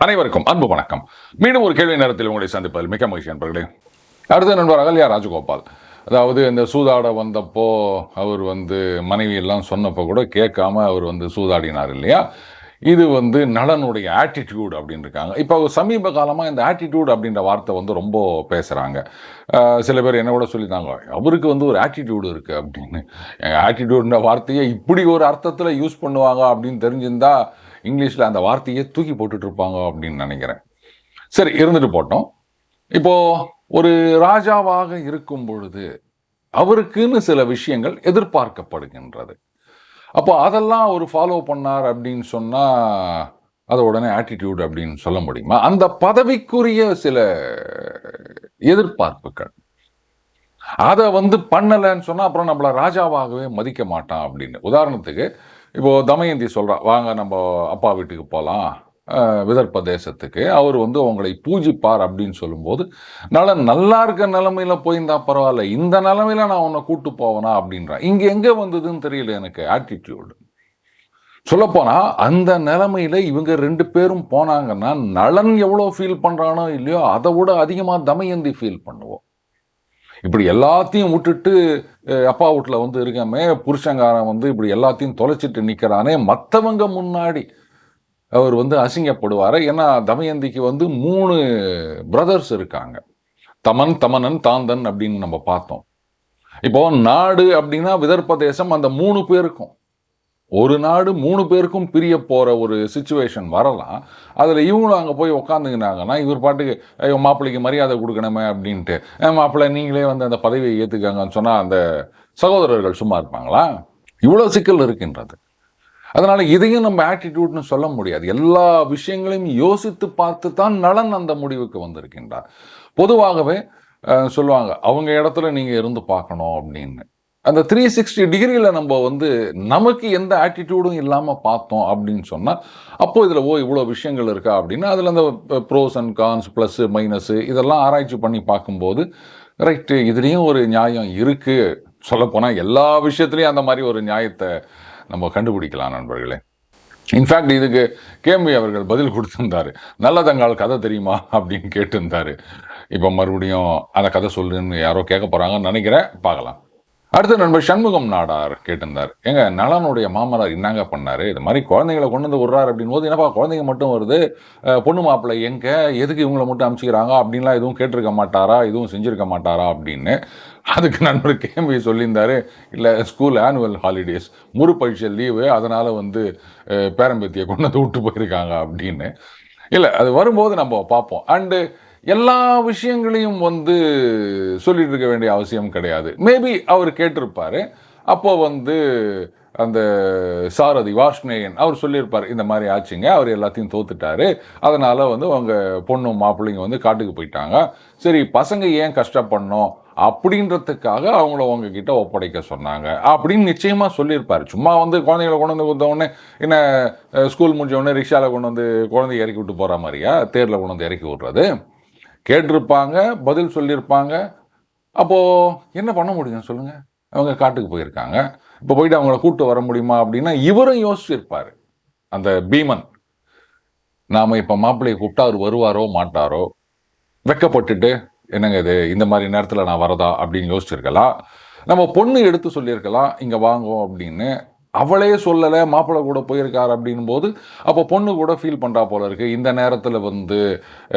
அனைவருக்கும் அன்பு வணக்கம். மீண்டும் ஒரு கேள்வி நேரத்தில் உங்களை சந்திப்பதில் மிக மகிழ்ச்சி நண்பர்களே. அடுத்த நண்பர் அகல்யா ராஜகோபால். அதாவது இந்த சூதாட வந்தப்போ அவர் மனைவி எல்லாம் சொன்னப்போ கூட கேட்காம அவர் சூதாடினார் இல்லையா? இது நலனுடைய ஆட்டிடியூட் அப்படின்னு இருக்காங்க. இப்போ சமீப காலமாக இந்த ஆட்டிடியூட் அப்படின்ற வார்த்தை ரொம்ப பேசுகிறாங்க. சில பேர் என்ன கூட சொல்லியிருந்தாங்க, அவருக்கு ஒரு ஆட்டிடியூடு இருக்குது அப்படின்னு. ஆட்டிடியூட்ன்ற வார்த்தையை இப்படி ஒரு அர்த்தத்தில் யூஸ் பண்ணுவாங்க அப்படின்னு தெரிஞ்சிருந்தா இங்கிலீஷில் அந்த வார்த்தையை தூக்கி போட்டுட்டு இருப்பாங்க அப்படின்னு நினைக்கிறேன். சரி, இருந்துட்டு போட்டோம். இப்போ ஒரு ராஜாவாக இருக்கும் பொழுது அவருக்குன்னு சில விஷயங்கள் எதிர்பார்க்கப்படுகின்றது. அப்போ அதெல்லாம் அவர் ஃபாலோ பண்ணார் அப்படின்னு சொன்னா அதை உடனே ஆட்டிடியூட் அப்படின்னு சொல்ல முடியுமா? அந்த பதவிக்குரிய சில எதிர்பார்ப்புகள் அதை பண்ணலைன்னு சொன்னா அப்புறம் நம்மள ராஜாவாகவே மதிக்க மாட்டான் அப்படின்னு. உதாரணத்துக்கு இப்போ தமயந்தி சொல்றா, வாங்க நம்ம அப்பா வீட்டுக்கு போகலாம் விதர்ப்ப தேசத்துக்கு, அவர் உங்களை பூஜிப்பார் அப்படின்னு சொல்லும்போது, நல்லா இருக்க நிலைமையில போயிருந்தா பரவாயில்ல, இந்த நிலைமையில நான் உன்னை கூட்டு போவேனா அப்படின்றான். இங்க எங்க வந்ததுன்னு தெரியல எனக்கு ஆட்டிடியூடு. சொல்லப்போனா அந்த நிலைமையில இவங்க 2 பேரும் போனாங்கன்னா நலன் எவ்வளவு ஃபீல் பண்றானோ இல்லையோ அதை விட அதிகமா தமயந்தி ஃபீல் பண்ணுவோம். இப்படி எல்லாத்தையும் விட்டுட்டு அப்பா வீட்டில் இருக்காமே, புருஷங்காரன் இப்படி எல்லாத்தையும் தொலைச்சிட்டு நிற்கிறானே, மற்றவங்க முன்னாடி அவர் அசிங்கப்படுவார். ஏன்னா தமயந்திக்கு 3 பிரதர்ஸ் இருக்காங்க. தமனன் தாந்தன் அப்படின்னு நம்ம பார்த்தோம். இப்போ நாடு அப்படின்னா விதர்ப்ப தேசம் அந்த 3 பேருக்கும், ஒரு நாடு 3 பேருக்கும் பிரிய போகிற ஒரு சிச்சுவேஷன் வரலாம். அதில் இவங்களும் அங்கே போய் உக்காந்துக்கினாங்கன்னா இவர் பாட்டுக்கு மாப்பிள்ளைக்கு மரியாதை கொடுக்கணுமே அப்படின்ட்டு, மாப்பிள்ளை நீங்களே அந்த பதவியை ஏற்றுக்காங்கன்னு சொன்னால் அந்த சகோதரர்கள் சும்மா இருப்பாங்களா? இவ்வளோ சிக்கல் இருக்கின்றது. அதனால் இதையும் நம்ம ஆட்டிடியூட்னு சொல்ல முடியாது. எல்லா விஷயங்களையும் யோசித்து பார்த்து தான் நலன் அந்த முடிவுக்கு வந்திருக்கின்றார். பொதுவாகவே சொல்லுவாங்க, அவங்க இடத்துல நீங்கள் இருந்து பார்க்கணும் அப்படின்னு. அந்த 360 டிகிரியில் நம்ம நமக்கு எந்த ஆட்டிடியூடும் இல்லாமல் பார்த்தோம் அப்படின்னு சொன்னால், அப்போது இதில் இவ்வளோ விஷயங்கள் இருக்கா அப்படின்னா அதில் அந்த pros and cons, plus minus இதெல்லாம் ஆராய்ச்சி பண்ணி பார்க்கும்போது, ரைட்டு இதுலேயும் ஒரு நியாயம் இருக்குது. சொல்லப்போனால் எல்லா விஷயத்துலையும் அந்த மாதிரி ஒரு நியாயத்தை நம்ம கண்டுபிடிக்கலாம் நண்பர்களே. இன்ஃபேக்ட் இதுக்கு கேஎம்பி அவர்கள் பதில் கொடுத்துருந்தாரு. நல்லதங்கால் கதை தெரியுமா அப்படின்னு கேட்டிருந்தாரு. இப்போ மறுபடியும் அந்த கதை சொல்லுன்னு யாரோ கேட்க போகிறாங்கன்னு நினைக்கிறேன், பார்க்கலாம். அடுத்த நண்பர் சண்முகம் நாடார் கேட்டிருந்தார், எங்க நலனுடைய மாமனார் என்னங்க பண்ணாரு, இது மாதிரி குழந்தைங்களை கொண்டு விடுறாரு அப்படின் போது, என்னப்பா குழந்தைங்க மட்டும் வருது, பொண்ணு மாப்பிள்ளை எங்க, எதுக்கு இவங்களை மட்டும் அனுப்பிச்சிக்கிறாங்க அப்படின்லாம் எதுவும் கேட்டிருக்க மாட்டாரா, எதுவும் செஞ்சிருக்க மாட்டாரா அப்படின்னு. அதுக்கு நண்பர் கேம்பி சொல்லியிருந்தாரு, இல்லை ஸ்கூல் ஆனுவல் ஹாலிடேஸ், முறுப்பயிற்சியல் லீவு, அதனால் பேரம்பேத்தியை கொண்டு விட்டு போயிருக்காங்க அப்படின்னு. இல்லை, அது வரும்போது நம்ம பார்ப்போம். அண்டு எல்லா விஷயங்களையும் சொல்லிட்டு இருக்க வேண்டிய அவசியம் கிடையாது. மேபி அவர் கேட்டிருப்பாரு. அப்போ அந்த சாரதி வாஷ்ணேயன் அவர் சொல்லியிருப்பார், இந்த மாதிரி ஆச்சுங்க, அவர் எல்லாத்தையும் தோத்துட்டாரு, அதனால அவங்க பொண்ணும் மாப்பிள்ளைங்க காட்டுக்கு போயிட்டாங்க, சரி பசங்க ஏன் கஷ்டப்படணும் அப்படின்றதுக்காக அவங்கள உங்ககிட்ட ஒப்படைக்க சொன்னாங்க அப்படின்னு நிச்சயமா சொல்லியிருப்பாரு. சும்மா குழந்தைகளை கொண்டு கொடுத்த உடனே என்ன ஸ்கூல் முடிஞ்ச உடனே ரிக்ஷாவில் கொண்டு குழந்தைய இறக்கி விட்டு போகிற மாதிரியா தேரில் கொண்டு இறக்கி விட்றது? கேட்டிருப்பாங்க, பதில் சொல்லியிருப்பாங்க. அப்போது என்ன பண்ண முடியும் சொல்லுங்கள்? அவங்க காட்டுக்கு போயிருக்காங்க, இப்போ போயிட்டு அவங்கள கூப்பிட்டு வர முடியுமா அப்படின்னா இவரும் யோசிச்சிருப்பார். அந்த பீமன், நாம் இப்போ மாப்பிள்ளையை கூப்பிட்டா அவர் வருவாரோ மாட்டாரோ, வெக்கப்பட்டுட்டு என்னங்க இது இந்த மாதிரி நேரத்தில் நான் வரதா அப்படின்னு யோசிச்சிருக்கலாம். நம்ம பொண்ணு எடுத்து சொல்லியிருக்கலாம், இங்கே வாங்கும் அப்படின்னு. அவளே சொல்லலை, மாப்பிள்ளை கூட போயிருக்கார் அப்படின் போது அப்போ பொண்ணு கூட ஃபீல் பண்ணுறா போல இருக்கு, இந்த நேரத்தில்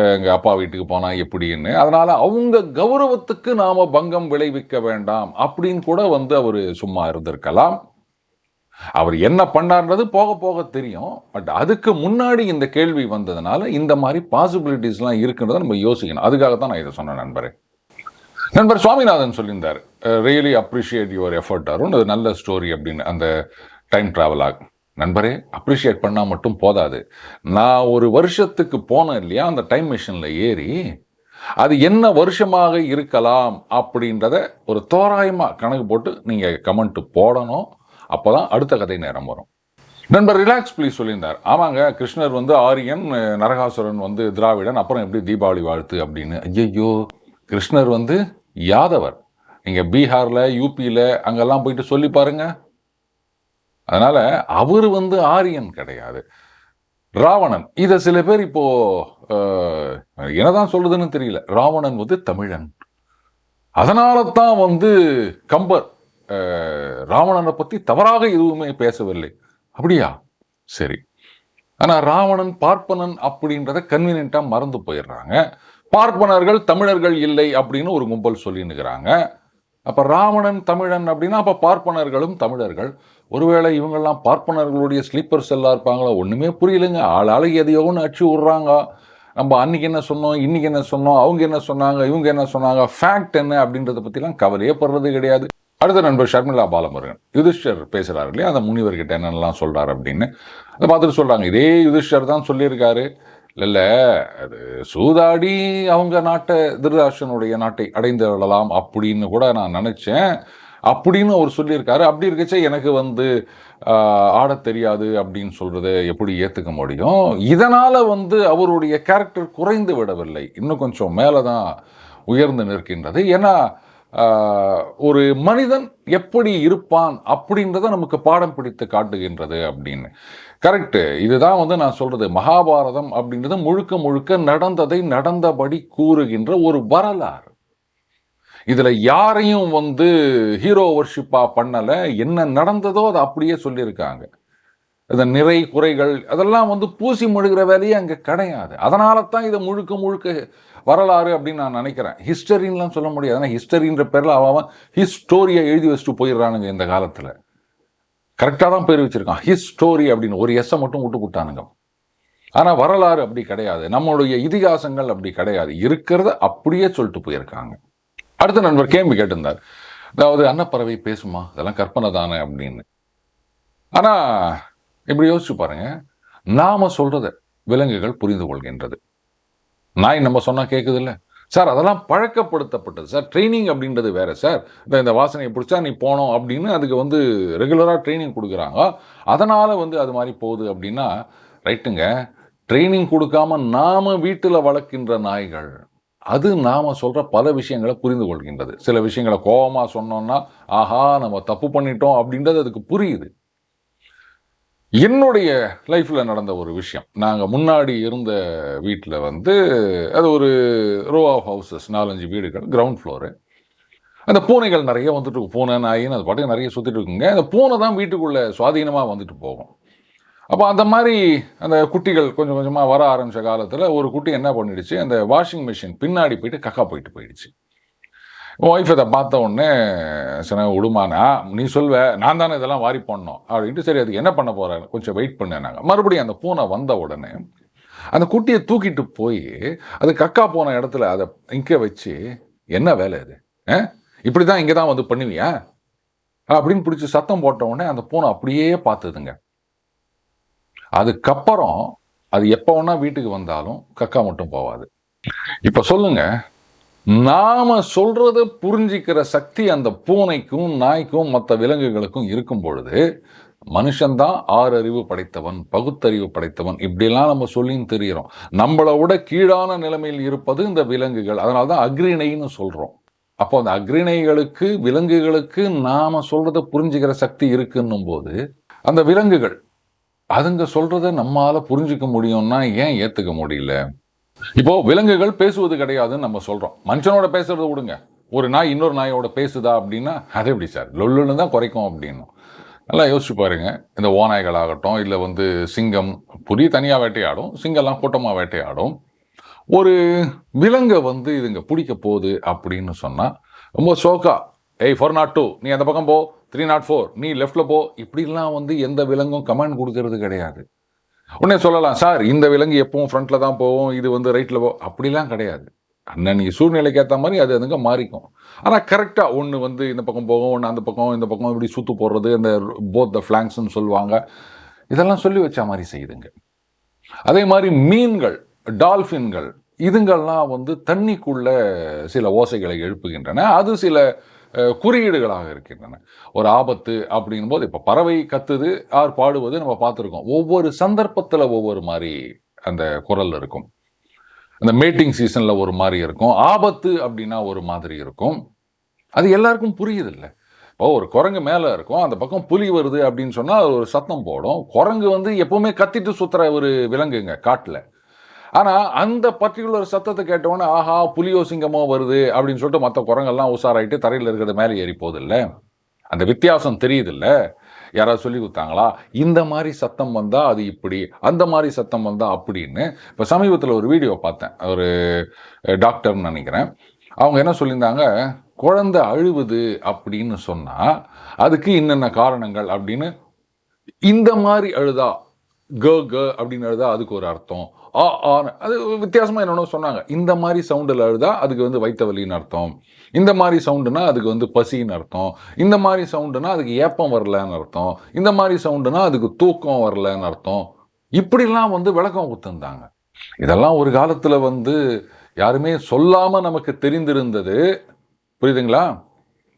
எங்கள் அப்பா வீட்டுக்கு போனால் எப்படின்னு. அதனால் அவங்க கௌரவத்துக்கு நாம் பங்கம் விளைவிக்க வேண்டாம் அப்படின்னு கூட அவர் சும்மா இருந்திருக்கலாம். அவர் என்ன பண்ணார்ன்றது போக போக தெரியும். பட் அதுக்கு முன்னாடி இந்த கேள்வி வந்ததுனால இந்த மாதிரி பாசிபிலிட்டிஸ்லாம் இருக்குன்றதை நம்ம யோசிக்கணும். அதுக்காகத்தான் நான் இதை சொன்னேன் நண்பரே. நண்பர் சுவாமிநாதன் சொல்லியிருந்தார், really appreciate your effort Arun, அது நல்ல ஸ்டோரி அப்படின்னு. அந்த டைம் ட்ராவல் ஆகும் நண்பரே, அப்ரிஷியேட் பண்ணால் மட்டும் போதாது. நான் ஒரு வருஷத்துக்கு போனேன் இல்லையா அந்த டைம் மிஷினில் ஏறி, அது என்ன வருஷமாக இருக்கலாம் அப்படின்றத ஒரு தோராயமாக கணக்கு போட்டு நீங்கள் கமெண்ட் போடணும். அப்போ தான் அடுத்த கதை நேரம் வரும். நண்பர் ரிலாக்ஸ் ப்ளீஸ் சொல்லியிருந்தார், ஆமாங்க கிருஷ்ணர் ஆரியன், நரகாசுரன் திராவிடன், அப்புறம் எப்படி தீபாவளி வாழ்த்து அப்படின்னு. ஐயோ, கிருஷ்ணர் யாதவர். நீங்கள் பீகாரில் யூபியில் அங்கெல்லாம் போயிட்டு சொல்லி பாருங்க. அதனால் அவர் ஆரியன் கிடையாது. ராவணன் இதை சில பேர் இப்போ என்னதான் சொல்றதுன்னு தெரியல. ராவணன் வந்து தமிழன், அதனால தான் வந்து கம்பர் ராவணனை பத்தி தவறாக எதுவுமே பேசவில்லை. அப்படியா? சரி. ஆனா ராவணன் பார்ப்பனன் அப்படின்றத கன்வீனியன்ட்டா மறந்து போயிடுறாங்க. பார்ப்பனர்கள் தமிழர்கள் இல்லை அப்படின்னு ஒரு கும்பல் சொல்லினுக்கிறாங்க. அப்ப ராவணன் தமிழன் அப்படின்னா அப்ப பார்ப்பனர்களும் தமிழர்கள். ஒருவேளை இவங்கெல்லாம் பார்ப்பனர்களுடைய ஸ்லீப்பர் செல்லா இருப்பாங்களா? ஒண்ணுமே புரியலைங்க. ஆளாளுக்கு எதையோ ஒன்று அடிச்சு விடுறாங்க. நம்ம அன்னைக்கு என்ன சொன்னோம், இன்னைக்கு என்ன சொன்னோம், அவங்க என்ன சொன்னாங்க, இவங்க என்ன சொன்னாங்க, ஃபேக்ட் என்ன அப்படின்றத பற்றிலாம் கவலையே படுறது கிடையாது. அடுத்த நண்பர் ஷர்மிளா பாலமுருகன் யுதிஷ்டர் பேசுறாரு இல்லையா, அந்த முனிவர்கிட்ட என்னென்னலாம் சொல்றாரு அப்படின்னு அதை பார்த்துட்டு சொல்றாங்க, இதே யுதிஷ்டர் தான் சொல்லியிருக்காரு. இல்ல அது சூதாடி அவங்க நாட்டை, திருதராஷ்டிரனுடைய நாட்டை அடைந்து விடலாம் அப்படின்னு கூட நான் நினைச்சேன் அப்படின்னு அவர் சொல்லியிருக்காரு. அப்படி இருக்கச்சே எனக்கு வந்து ஆடத் தெரியாது அப்படின்னு சொல்றதை எப்படி ஏற்றுக்க முடியும்? இதனால வந்து அவருடைய கேரக்டர் குறைந்து விடவில்லை, இன்னும் கொஞ்சம் மேலே தான் உயர்ந்து நிற்கின்றது. ஏன்னா ஒரு மனிதன் எப்படி இருப்பான் அப்படின்றத நமக்கு பாடம் பிடித்து காட்டுகின்றது அப்படின்னு. கரெக்டு. இதுதான் வந்து நான் சொல்றது, மகாபாரதம் அப்படின்றது முழுக்க முழுக்க நடந்ததை நடந்தபடி கூறுகின்ற ஒரு வரலாறு. இதுல யாரையும் வந்து ஹீரோ வர்ஷிப்பா பண்ணல. என்ன நடந்ததோ அதை அப்படியே சொல்லியிருக்காங்க. இந்த நிறை குறைகள் அதெல்லாம் வந்து பூசி முழுகிற வேலையே அங்கே கிடையாது. அதனால தான் இதை முழுக்க முழுக்க வரலாறு அப்படின்னு நான் நினைக்கிறேன். ஹிஸ்டரின்லாம் சொல்ல முடியாது. ஆனால் ஹிஸ்டரின்ற பேரில் அவன் ஹிஸ்டோரியை எழுதி வச்சுட்டு போயிடுறானுங்க இந்த காலத்தில். கரெக்டாக தான் பேர் வச்சிருக்கான் ஹிஸ்டோரி அப்படின்னு, ஒரு எஸ்ஸை மட்டும் விட்டு விட்டானுங்க. ஆனால் வரலாறு அப்படி கிடையாது, நம்மளுடைய இதிகாசங்கள் அப்படி கிடையாது, இருக்கிறத அப்படியே சொல்லிட்டு போயிருக்காங்க. அடுத்த நண்பர் கேள்வி கேட்டிருந்தார், அதாவது அன்னப்பறவை பேசுமா, இதெல்லாம் கற்பனை தானே அப்படின்னு. ஆனால் இப்படி யோசிச்சு பாருங்க, நாம சொல்றத விலங்குகள் புரிந்து கொள்கின்றது. நாய் நம்ம சொன்னா கேட்குது இல்லை சார், அதெல்லாம் பழக்கப்படுத்தப்பட்டது சார். ட்ரைனிங் அப்படின்றது வேற சார். இந்த வாசனையை பிடிச்சா நீ போனோம் அப்படின்னு அதுக்கு வந்து ரெகுலராக ட்ரைனிங் கொடுக்குறாங்க, அதனால வந்து அது மாதிரி போகுது அப்படின்னா ரைட்டுங்க. ட்ரைனிங் கொடுக்காம நாம வீட்டில் வளர்க்கின்ற நாய்கள் அது நாம சொல்ற பல விஷயங்களை புரிந்து கொள்கின்றது. சில விஷயங்களை கோபமா சொன்னோம்னா ஆஹா நம்ம தப்பு பண்ணிட்டோம் அப்படின்றது அதுக்கு புரியுது. என்னுடைய லைஃப்பில் நடந்த ஒரு விஷயம், நாங்கள் முன்னாடி இருந்த வீட்டில் வந்து அது ஒரு ரோ ஆஃப் ஹவுசஸ், 4-5 வீடுகள், கிரவுண்ட் ஃப்ளோரு. அந்த பூனைகள் நிறைய வந்துட்டு, பூனை நாயின்னு அது பாட்டுக்கு நிறைய சுற்றிட்டு இருக்குங்க. அந்த பூனை தான் வீட்டுக்குள்ளே சுவாதீனமாக வந்துட்டு போகும். அப்போ அந்த மாதிரி அந்த குட்டிகள் கொஞ்சம் கொஞ்சமாக வர ஆரம்பித்த காலத்தில் ஒரு குட்டி என்ன பண்ணிடுச்சு, அந்த வாஷிங் மிஷின் பின்னாடி போயிட்டு கக்கா போயிடுச்சு. ஒய்ஃப் அதை பார்த்த உடனே சரி விடுமானா, நீ சொல்வ நான் தானே இதெல்லாம் வாரி பண்ணோம் அப்படின்ட்டு, சரி அதுக்கு என்ன பண்ண போகிறேன் கொஞ்சம் வெயிட் பண்ணேனாங்க. மறுபடியும் அந்த பூனை வந்த உடனே அந்த குட்டியை தூக்கிட்டு போய் அது கக்கா போன இடத்துல அதை இங்கே வச்சு, என்ன வேலை இது, இப்படி தான் இங்கே தான் வந்து பண்ணுவியா அப்படின்னு பிடிச்சி சத்தம் போட்ட உடனே அந்த பூனை அப்படியே பார்த்துதுங்க. அதுக்கப்புறம் அது எப்போ வேணா வீட்டுக்கு வந்தாலும் கக்கா மட்டும் போவாது. இப்போ சொல்லுங்க, நாம சொல்றத புரிஞ்சிக்கிற சக்தி அந்த பூனைக்கும் நாய்க்கும் மற்ற விலங்குகளுக்கும் இருக்கும் பொழுது, மனுஷன்தான் ஆறறிவு படைத்தவன், பகுத்தறிவு படைத்தவன் இப்படிலாம் நம்ம சொல்லின்னு தெரிகிறோம். நம்மளை விட கீழான நிலைமையில் இருப்பது இந்த விலங்குகள். அதனால தான் அக்ரிணைன்னு சொல்றோம். அப்போ அந்த அக்ரிணைகளுக்கு, விலங்குகளுக்கு நாம சொல்றத புரிஞ்சுக்கிற சக்தி இருக்குன்னும் போது, அந்த விலங்குகள் அதுங்க சொல்றத நம்மால புரிஞ்சுக்க முடியும்னா ஏன் ஏத்துக்க முடியல? இப்போ விலங்குகள் பேசுவது கிடையாதுன்னு நம்ம சொல்றோம், மனுஷனோட பேசுறத விடுங்க. ஒரு நாய் இன்னொரு நாயோட பேசுதா அப்படின்னா அது எப்படி சார், லொல்லுன்னு தான் குறைக்கும் அப்படின்னு. நல்லா யோசிச்சு பாருங்க. இந்த ஓநாய்கள் ஆகட்டும், இல்லை வந்து சிங்கம், புலி தனியாக வேட்டையாடும், சிங்கம்லாம் கூட்டமாக வேட்டையாடும். ஒரு விலங்கை வந்து இதுங்க பிடிக்க போகுது அப்படின்னு சொன்னால் ரொம்ப சோக்கா, 402 நீ அந்த பக்கம் போ, 304 நீ லெஃப்டில் போ, இப்படிலாம் வந்து எந்த விலங்கும் கமெண்ட் கொடுக்கறது கிடையாது. உடனே சொல்லலாம் சார் இந்த விலங்கு எப்பவும் ஃப்ரண்ட்டில் தான் போகும், இது வந்து ரைட்டில் போ, அப்படிலாம் கிடையாது. அன்னைக்கு சூழ்நிலைக்கு ஏற்ற மாதிரி அது அதுங்க மாறிக்கும். ஆனால் கரெக்டாக ஒன்று வந்து இந்த பக்கம் போகும், ஒன்று அந்த பக்கம், இந்த பக்கம் இப்படி சுற்று போடுறது, அந்த போத் த ஃப்ளாங்க்ஸ்ன்னு சொல்லுவாங்க, இதெல்லாம் சொல்லி வச்ச மாதிரி செய்யுதுங்க. அதே மாதிரி மீன்கள், டால்ஃபின்கள், இதுங்கள்லாம் வந்து தண்ணிக்குள்ள சில ஓசைகளை எழுப்புகின்றன. அது சில குறியீடுகளாக இருக்கின்றன. ஒரு ஆபத்து அப்படிங்கும் போது இப்போ பறவை கத்துது, ஆர் பாடுவது நம்ம பார்த்துருக்கோம். ஒவ்வொரு சந்தர்ப்பத்தில் ஒவ்வொரு மாதிரி அந்த குரல் இருக்கும். அந்த மேட்டிங் சீசனில் ஒரு மாதிரி இருக்கும், ஆபத்து அப்படின்னா ஒரு மாதிரி இருக்கும். அது எல்லாருக்கும் புரியுது இல்லை. இப்போ ஒரு குரங்கு மேலே இருக்கும், அந்த பக்கம் புலி வருது அப்படின்னு சொன்னால் அது ஒரு சத்தம் போடும். குரங்கு வந்து எப்பவுமே கத்திட்டு சுற்றுற ஒரு விலங்குங்க காட்டில். ஆனால் அந்த பர்டிகுலர் சத்தத்தை கேட்டவொடனே ஆஹா புலியோ சிங்கமோ வருது அப்படின்னு சொல்லிட்டு மற்ற குரங்கெல்லாம் உஷாராயிட்டு தரையில் இருக்கிறது மேலே ஏறி போகுதில்ல. அந்த வித்தியாசம் தெரியுதில்ல. யாராவது சொல்லி கொடுத்தாங்களா? இந்த மாதிரி சத்தம் வந்தால் அது இப்படி, அந்த மாதிரி சத்தம் வந்தால் அப்படின்னு. இப்போ சமீபத்தில் ஒரு வீடியோ பார்த்தேன், ஒரு டாக்டர்னு நினைக்கிறேன். அவங்க என்ன சொல்லியிருந்தாங்க, குழந்தை அழுவுது அப்படின்னு சொன்னால் அதுக்கு என்னென்ன காரணங்கள் அப்படின்னு, இந்த மாதிரி அழுதா க க அப்படின்னு அழுதா அதுக்கு ஒரு அர்த்தம், ஆ ஆன்னு அது வித்தியாசமாக என்னென்ன சொன்னாங்க. இந்த மாதிரி சவுண்டில் அழுதா அதுக்கு வந்து வயிற்று வலின்னு அர்த்தம், இந்த மாதிரி சவுண்டுனா அதுக்கு வந்து பசின்னு அர்த்தம், இந்த மாதிரி சவுண்டுனா அதுக்கு ஏப்பம் வரலன்னு அர்த்தம், இந்த மாதிரி சவுண்டுனா அதுக்கு தூக்கம் வரலன்னு அர்த்தம். இப்படிலாம் வந்து விளக்கம் கொடுத்துருந்தாங்க. இதெல்லாம் ஒரு காலத்தில் வந்து யாருமே சொல்லாமல் நமக்கு தெரிந்திருந்தது. புரியுதுங்களா?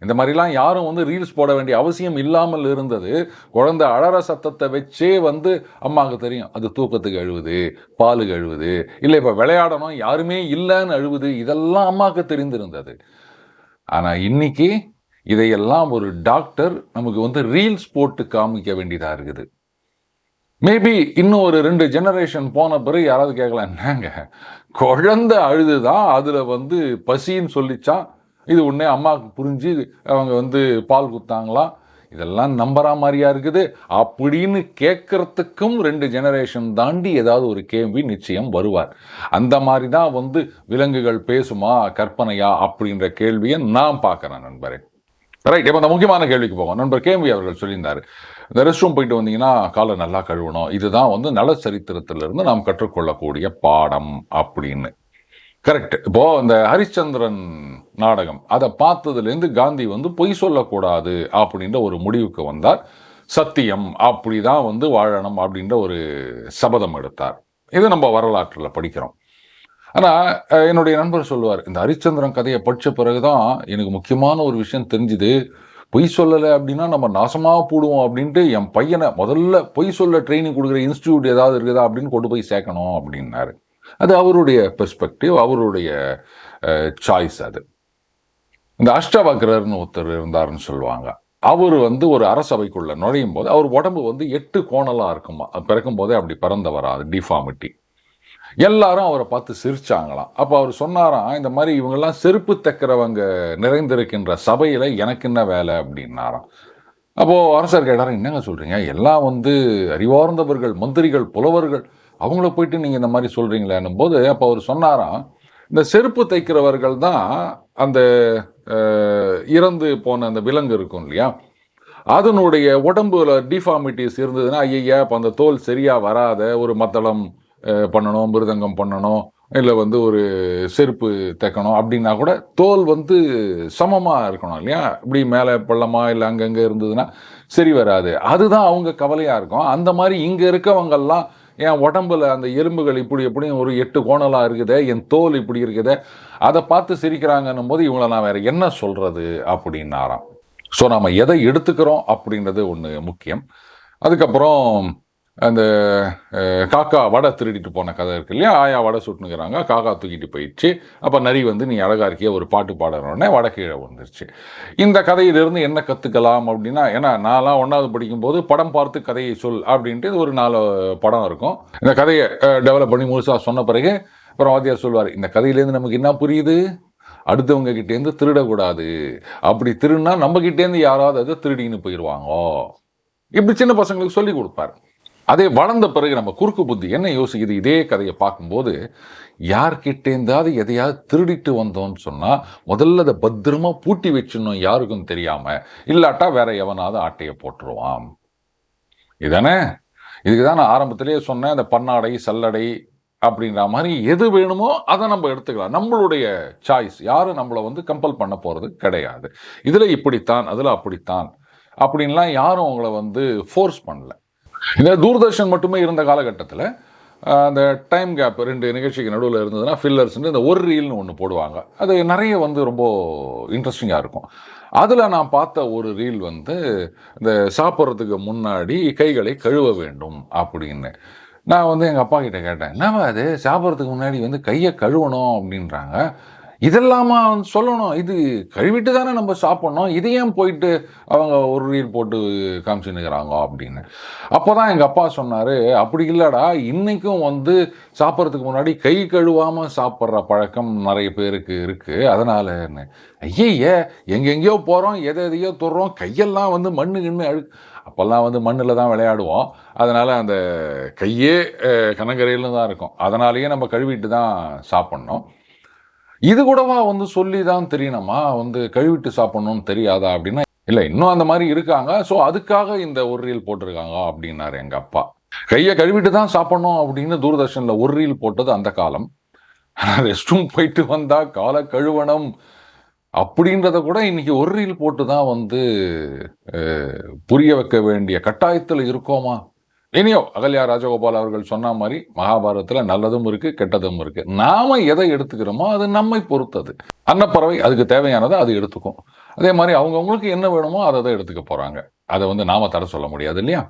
இந்த மாதிரிலாம் யாரும் வந்து ரீல்ஸ் போட வேண்டிய அவசியம் இல்லாமல் இருந்தது. குழந்தை அழற சத்தத்தை வச்சே வந்து அம்மாவுக்கு தெரியும் அது தூக்கத்துக்கு அழுவுது, பாலுக்கு அழுவுது, இல்லை இப்போ விளையாடணும் யாருமே இல்லைன்னு அழுவுது. இதெல்லாம் அம்மாவுக்கு தெரிந்திருந்தது. ஆனால் இன்னைக்கு இதையெல்லாம் ஒரு டாக்டர் நமக்கு வந்து ரீல்ஸ் போட்டு காமிக்க வேண்டியதாக இருக்குது. மேபி இன்னும் ஒரு 2 ஜெனரேஷன் போன பிறகு யாராவது கேட்கலாம், என்னங்க குழந்தை அழுதுதான் அதில் வந்து பசின்னு சொல்லிச்சான், இது உடனே அம்மாவுக்கு புரிஞ்சு அவங்க வந்து பால் குத்தாங்களாம், இதெல்லாம் நம்புற மாதிரியா இருக்குது அப்படின்னு கேட்கறதுக்கும் 2 ஜெனரேஷன் தாண்டி ஏதாவது ஒரு கேள்வி நிச்சயம் வருவார். அந்த மாதிரி தான் வந்து விலங்குகள் பேசுமா கற்பனையா அப்படின்ற கேள்வியை நான் பார்க்குறேன் நண்பரே. ரைட், இப்போ அந்த முக்கியமான கேள்விக்கு போவோம். நண்பர் கேள்வி அவர்கள் சொல்லியிருந்தார், இந்த ரெஸ்ட் ரூம் போயிட்டு வந்தீங்கன்னா காலை நல்லா கழுவணும், இதுதான் வந்து நல சரித்திரத்திலிருந்து நாம் கற்றுக்கொள்ளக்கூடிய பாடம் அப்படின்னு. கரெக்ட். இப்போ இந்த ஹரிச்சந்திரன் நாடகம் அதை பார்த்ததுலேருந்து காந்தி வந்து பொய் சொல்லக்கூடாது அப்படின்ற ஒரு முடிவுக்கு வந்தார். சத்தியம் அப்படிதான் வந்து வாழணும் அப்படின்ற ஒரு சபதம் எடுத்தார். இது நம்ம வரலாற்றில் படிக்கிறோம். ஆனால் என்னுடைய நண்பர் சொல்லுவார், இந்த ஹரிச்சந்திரன் கதையை படித்த பிறகுதான் எனக்கு முக்கியமான ஒரு விஷயம் தெரிஞ்சுது. பொய் சொல்லலை அப்படின்னா நம்ம நாசமாக போடுவோம் அப்படின்ட்டு என் பையனை முதல்ல பொய் சொல்ல ட்ரைனிங் கொடுக்குற இன்ஸ்டியூட் ஏதாவது இருக்குதா அப்படின்னு கொண்டு போய் சேர்க்கணும் அப்படின்னாரு. அது அவருடைய பெர்ஸ்பெக்டிவ், அவருடைய சாய்ஸ். அது இந்த அஷ்டவக்ரர்னு ஒருத்தர் இருந்தாருன்னு சொல்லுவாங்க. அவர் வந்து ஒரு அரசவைக்குள்ள நுழையும் போது அவர் உடம்பு வந்து 8 கோணலாக இருக்குமா. பிறக்கும் போதே அப்படி பிறந்தவரா, அது டிஃபார்மிட்டி. எல்லாரும் அவரை பார்த்து சிரிச்சாங்களாம். அப்போ அவர் சொன்னாராம், இந்த மாதிரி இவங்கெல்லாம் செருப்பு தைக்கிறவங்க நிறைந்திருக்கின்ற சபையில் எனக்கு என்ன வேலை அப்படின்னாராம். அப்போது அரசர் கேட்டார், என்னங்க சொல்கிறீங்க, எல்லாம் வந்து அறிவார்ந்தவர்கள், மந்திரிகள், புலவர்கள், அவங்கள போயிட்டு நீங்கள் இந்த மாதிரி சொல்கிறீங்களேன்னும் போது அப்போ அவர் சொன்னாராம், இந்த செருப்பு தைக்கிறவர்கள் தான் அந்த இறந்து போன அந்த விலங்கு இருக்கும் இல்லையா, அதனுடைய உடம்புல டிஃபார்மிட்டிஸ் இருந்ததுன்னா ஐயா இப்போ அந்த தோல் சரியாக வராத, ஒரு மத்தளம் பண்ணணும், மிருதங்கம் பண்ணணும், இல்லை வந்து ஒரு செருப்பு தைக்கணும் அப்படின்னா கூட தோல் வந்து சமமாக இருக்கணும் இல்லையா, இப்படி மேலே பள்ளமாக இல்லை அங்கங்கே இருந்ததுன்னா சரி வராது. அதுதான் அவங்க கவலையாக இருக்கும். அந்த மாதிரி இங்கே இருக்கவங்கெல்லாம் என் உடம்புல அந்த எலும்புகள் இப்படி எப்படியும் ஒரு 8 கோணலாக இருக்குதே, என் தோல் இப்படி இருக்குதே, அதை பார்த்து சிரிக்கிறாங்கன்னும் போது இவங்களை நான் வேற என்ன சொல்கிறது அப்படின்னாராம். ஸோ நம்ம எதை எடுத்துக்கிறோம் அப்படின்றது ஒன்று முக்கியம். அதுக்கப்புறம் அந்த காக்கா வடை திருடிட்டு போன கதை இருக்கு இல்லையா, ஆயா வடை சுட்டுனுக்கிறாங்க, காக்கா தூக்கிட்டு போயிடுச்சு. அப்போ நரி வந்து நீ அழகா இருக்கிய ஒரு பாட்டு பாடுறோடனே வடை கீழே வந்துருச்சு. இந்த கதையிலிருந்து என்ன கற்றுக்கலாம் அப்படின்னா, ஏன்னா நான்லாம் 1வது படிக்கும்போது படம் பார்த்து கதையை சொல் அப்படின்ட்டு ஒரு 4 படம் இருக்கும். இந்த கதையை டெவலப் பண்ணி முழுசாக சொன்ன பிறகு அப்புறம் வாத்தியார் சொல்வார், இந்த கதையிலேருந்து நமக்கு என்ன புரியுது, அடுத்தவங்க கிட்டேருந்து திருடக்கூடாது, அப்படி திருடினா நம்ம கிட்டேருந்து யாராவது அதை திருடின்னு போயிடுவாங்க, இப்படி சின்ன பசங்களுக்கு சொல்லி கொடுப்பார். அதே வளர்ந்த பிறகு நம்ம குறுக்கு புத்தி என்ன யோசிக்குது, இதே கதையை பார்க்கும்போது யார்கிட்டேந்தாவது எதையாவது திருடிட்டு வந்தோம்னு சொன்னால் முதல்ல அதை பத்திரமா பூட்டி வச்சிடணும், யாருக்கும் தெரியாமல், இல்லாட்டா வேற எவனாவது ஆட்டையை போட்டுருவான். இதானே? இதுக்கு தான் நான் ஆரம்பத்திலேயே சொன்னேன், அந்த பன்னாடை சல்லடை அப்படின்ற மாதிரி எது வேணுமோ அதை நம்ம எடுத்துக்கலாம், நம்மளுடைய சாய்ஸ். யாரும் நம்மளை வந்து கம்பல் பண்ண போகிறது கிடையாது. இதில் இப்படித்தான், அதில் அப்படித்தான் அப்படின்லாம் யாரும் அவங்கள வந்து ஃபோர்ஸ் பண்ணல. இந்த தூர்தர்ஷன் மட்டுமே இருந்த காலகட்டத்தில் அந்த டைம் கேப் 2 நிகழ்ச்சிக்கு நடுவில் இருந்ததுன்னா ஃபில்லர்ஸ்ன்னு இந்த ஒரு ரீல்னு ஒன்று போடுவாங்க. அது நிறைய வந்து ரொம்ப இன்ட்ரெஸ்டிங்காக இருக்கும். அதில் நான் பார்த்த ஒரு ரீல் வந்து இந்த சாப்பிட்றதுக்கு முன்னாடி கைகளை கழுவ வேண்டும் அப்படின்னு. நான் வந்து எங்கள் அப்பா கிட்ட கேட்டேன், என்னவா அது சாப்பிட்றதுக்கு முன்னாடி வந்து கையை கழுவணும் அப்படின்றாங்க, இதெல்லாமா வந்து சொல்லணும்? இது கழுவிட்டு தானே நம்ம சாப்பிடணும். இது ஏன் போயிட்டு அவங்க ஒரு ரீல் போட்டு காமிச்சுன்னுக்கிறாங்க அப்படின்னு. அப்பதான் எங்க அப்பா சொன்னாரு, "அப்படி இல்லடா, இன்னைக்கும் வந்து சாப்பிடறதுக்கு முன்னாடி கை கழுவாம சாப்பிடுற பழக்கம் நெறைய பேருக்கு இருக்கு. அதனாலன்னு." ஐயய்ய! எங்கெங்கேயோ போறோம், எதையோ தொடுறோம், கையெல்லாம் வந்து மண்ணு கிண்ணு அப்பல்லாம் வந்து மண்ணுல தான் விளையாடுவோம். அதனால அந்த கையே கனகரையில தான் இருக்கும். அதனாலேயே நம்ம கழுவிட்டு தான் சாப்பிடணும். இது கூடவா வந்து சொல்லி தான் தெரியணுமா? வந்து கழுவிட்டு சாப்பிடணும்னு தெரியாதா? அப்படின்னா, இல்ல இன்னும் அந்த மாரி இருக்காங்க. ஸோ அதுக்காக இந்த ஒரு ரீல் போட்டிருக்காங்க அப்படின்னாரு எங்க அப்பா. கைய கழுவிட்டு தான் சாப்பிடணும் அப்படின்னு தூர்தர்ஷன்ல ஒரு ரீல் போட்டது அந்த காலம். ரெஸ்ட் ரூம் போயிட்டு வந்தா கால கழுவணும் அப்படின்றத கூட இன்னைக்கு ஒரு ரீல் போட்டு தான் வந்து அ புரிய வைக்க வேண்டிய கட்டாயத்துல இருக்கோமா? இனியோ அகல்யா ராஜகோபால் அவர்கள் சொன்ன மாரி மகாபாரதத்துல நல்லதும் இருக்கு, கெட்டதும் இருக்கு. நாம எதை எடுத்துக்கிறோமோ அது நம்மை பொறுத்தது. அன்னப்பறவை அதுக்கு தேவையானத அது எடுத்துக்கும். அதே மாரி அவங்கவங்களுக்கு என்ன வேணுமோ அத எடுத்துக்க போறாங்க. அத வந்து நாம தட சொல்ல முடியாது இல்லையா?